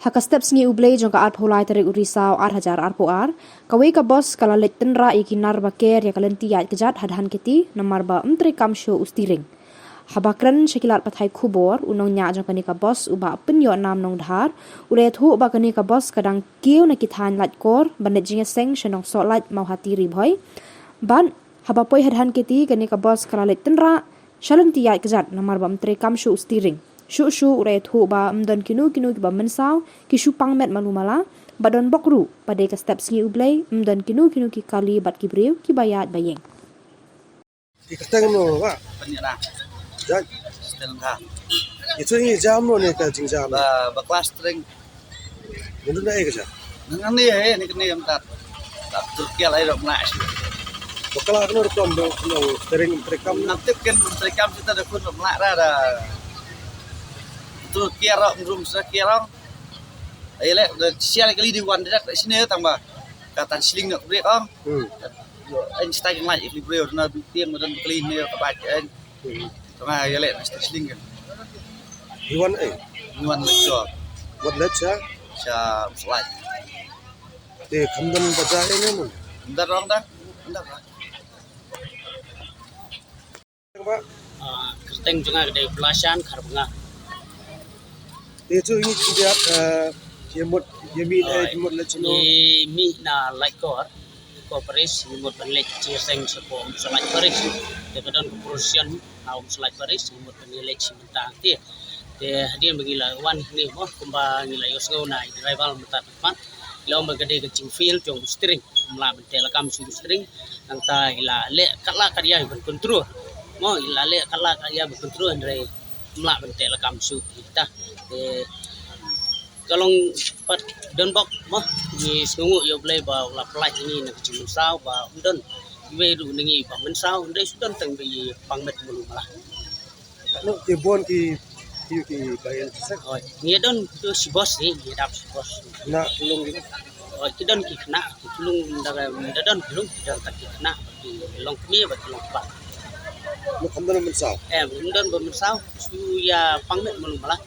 Haka step sngi ublei jong ka art pholai tarik urisau 8,000 arpoar kawe ka bos kala Leit Tynrah ikinar baker ya Lynti Iaid Kjat Dhanketi nomor ba menteri kamsho ustiring habakran shakilat pathai khubor unong nya jong kani ka bos uba penyo nam nong dhar ule thu uba kani ka bos kadang kiu na kithan lat kor banet jinga seng shenong so lat mau hati ri bhoi ban habapoi Dhanketi kani ka bos kala Leit Tynrah Lynti Iaid Kjat nomor ba menteri kamsho ustiring Shu urai thu ba mdon kinu ba mensau ki shu pangmet Malu mala badon bokru pada ka step sngi ublei mdon kinu ki kali bat ki briu ki bayat bayeng ki katang no wa Tynrah ja Tynrah itu ni jam no ne ka jing jam ba kelas string ndu na e ka ja nang ni ni tat Turki lai dok na bakala no kom do no tering trekam nanti kan mereka kita dah pun melak dah tu kira room kira ai le sial kali di wan dak sini tambah kata Shillong nak break on anh stay yang lain librio na tiang dan kali ni ka baca anh tengah ai le Shillong kan iwan e wan cho wat let cha cha slide te khamdan baja e ne no ndar rong dah ndar ba Kerteng juga dari belasan karbunga. te chu ni dia yemot yemin e yemot let no Mi na like kor Paris yemot penlek ciseng sepom selai Paris. Dekat kepolisian naum selai Paris yemot penlek sementang dia. Dia begila wan ni mo kumba ngila yosgo na rival mata teman. Lalu bergede kecing feel jong string melah mentelakam su string nanta ila le kala karya berkontrol. Mo ila le kala karya berkontrol dari melah mentelakam su kita. Kalau pat don bok mo ni sungu yo play ba la play ini nak cium sao ba don we ru nengi ba men sao ndai sudan teng bi pangmet mulu malah no ke bon ki bayan sa oi ni don tu si bos ni ni dap si bos na tulong gitu oi ki don ki kena ki tulung daga don tulung dan tak ki kena ki long mi ba long ba no khamdan men sa don ba men sao su ya pangmet mulu malah